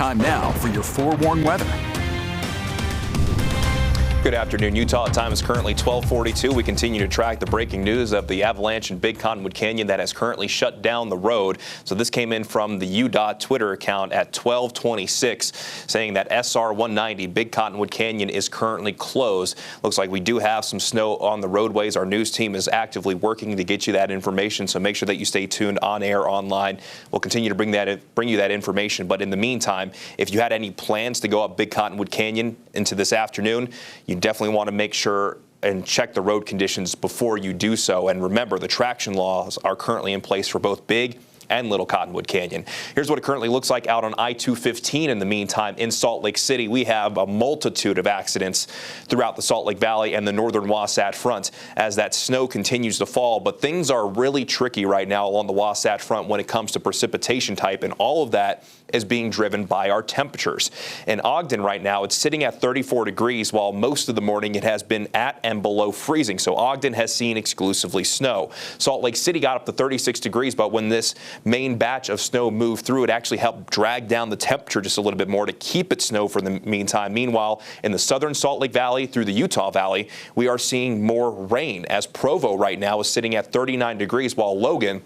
Time now for your forewarned weather. Good afternoon, Utah. Time is currently 12:42. We continue to track the breaking news of the avalanche in Big Cottonwood Canyon that has currently shut down the road. So this came in from the UDOT Twitter account at 12:26, saying that SR 190 Big Cottonwood Canyon is currently closed. Looks like we do have some snow on the roadways. Our news team is actively working to get you that information, so make sure that you stay tuned on air, online. We'll continue to bring you that information. But in the meantime, if you had any plans to go up Big Cottonwood Canyon into this afternoon, you definitely want to make sure and check the road conditions before you do so. And remember, the traction laws are currently in place for both Big and Little Cottonwood Canyon. Here's what it currently looks like out on I-215. In the meantime, in Salt Lake City, we have a multitude of accidents throughout the Salt Lake Valley and the northern Wasatch Front as that snow continues to fall. But things are really tricky right now along the Wasatch Front when it comes to precipitation type, and all of that is being driven by our temperatures. In Ogden right now, it's sitting at 34 degrees, while most of the morning it has been at and below freezing. So Ogden has seen exclusively snow. Salt Lake City got up to 36 degrees, but when this main batch of snow moved through, it actually helped drag down the temperature just a little bit more to keep it snow for the meantime. Meanwhile, in the southern Salt Lake Valley through the Utah Valley, we are seeing more rain, as Provo right now is sitting at 39 degrees, while Logan,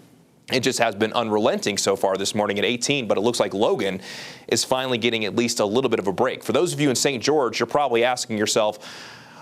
it just has been unrelenting so far this morning at 18, but it looks like Logan is finally getting at least a little bit of a break. For those of you in St. George, you're probably asking yourself,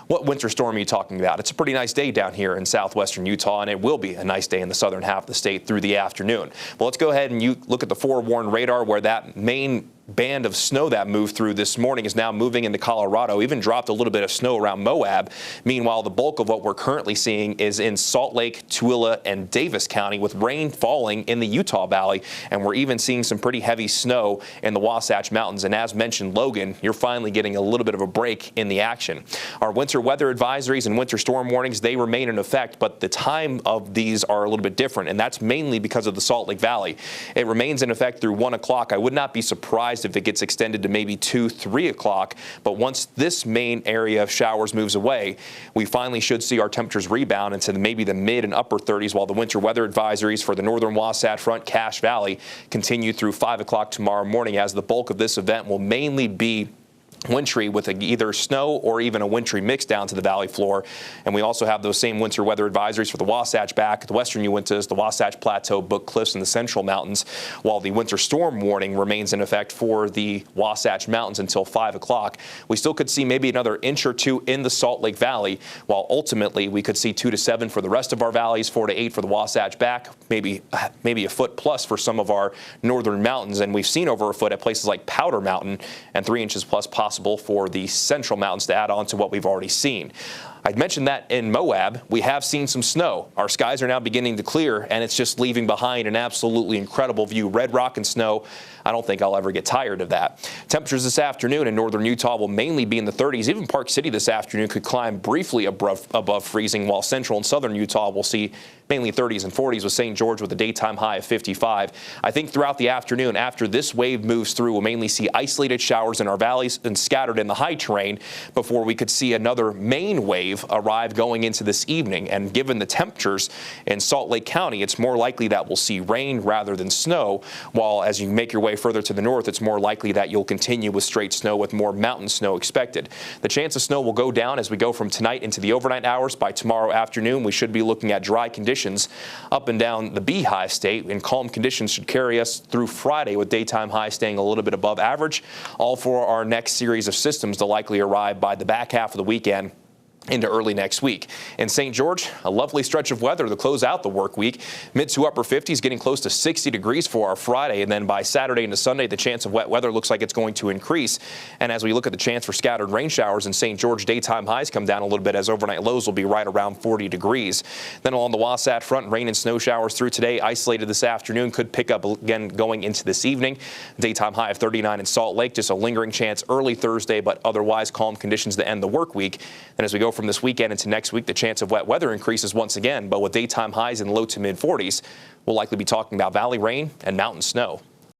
what winter storm are you talking about? It's a pretty nice day down here in southwestern Utah, and it will be a nice day in the southern half of the state through the afternoon. Well, let's go ahead and look at the forewarned radar, where that main band of snow that moved through this morning is now moving into Colorado, even dropped a little bit of snow around Moab. Meanwhile, the bulk of what we're currently seeing is in Salt Lake, Tooele, and Davis County, with rain falling in the Utah Valley, and we're even seeing some pretty heavy snow in the Wasatch Mountains. And as mentioned, Logan, you're finally getting a little bit of a break in the action. Our winter weather advisories and winter storm warnings, they remain in effect, but the time of these are a little bit different, and that's mainly because of the Salt Lake Valley. It remains in effect through 1 o'clock. I would not be surprised if it gets extended to maybe 2, 3 o'clock. But once this main area of showers moves away, we finally should see our temperatures rebound into maybe the mid and upper 30s, while the winter weather advisories for the northern Wasatch Front, Cache Valley, continue through 5 o'clock tomorrow morning, as the bulk of this event will mainly be wintry, with either snow or even a wintry mix down to the valley floor. And we also have those same winter weather advisories for the Wasatch Back, the western Uintas, the Wasatch Plateau, Book Cliffs, and the central mountains, while the winter storm warning remains in effect for the Wasatch Mountains until 5 o'clock. We still could see maybe another inch or two in the Salt Lake Valley, while ultimately we could see 2 to 7 for the rest of our valleys, 4 to 8 for the Wasatch Back, maybe a foot plus for some of our northern mountains. And we've seen over a foot at places like Powder Mountain, and 3 inches plus possible for the central mountains, to add on to what we've already seen. I'd mentioned that in Moab, we have seen some snow. Our skies are now beginning to clear, and it's just leaving behind an absolutely incredible view. Red rock and snow. I don't think I'll ever get tired of that. Temperatures this afternoon in northern Utah will mainly be in the 30s. Even Park City this afternoon could climb briefly above freezing, while central and southern Utah will see mainly 30s and 40s, with St. George with a daytime high of 55. I think throughout the afternoon, after this wave moves through, we'll mainly see isolated showers in our valleys and scattered in the high terrain before we could see another main wave arrive going into this evening. And given the temperatures in Salt Lake County, it's more likely that we'll see rain rather than snow, while as you make your way further to the north, it's more likely that you'll continue with straight snow, with more mountain snow expected. The chance of snow will go down as we go from tonight into the overnight hours. By tomorrow afternoon, we should be looking at dry conditions up and down the Beehive State, and calm conditions should carry us through Friday, with daytime highs staying a little bit above average, all for our next series of systems to likely arrive by the back half of the weekend into early next week. In St. George, a lovely stretch of weather to close out the work week. Mid to upper 50s, getting close to 60 degrees for our Friday. And then by Saturday into Sunday, the chance of wet weather looks like it's going to increase. And as we look at the chance for scattered rain showers in St. George, daytime highs come down a little bit, as overnight lows will be right around 40 degrees. Then along the Wasatch Front, rain and snow showers through today, isolated this afternoon, could pick up again going into this evening. Daytime high of 39 in Salt Lake, just a lingering chance early Thursday, but otherwise calm conditions to end the work week. And as we go from this weekend into next week, the chance of wet weather increases once again, but with daytime highs in low to mid 40s, we'll likely be talking about valley rain and mountain snow.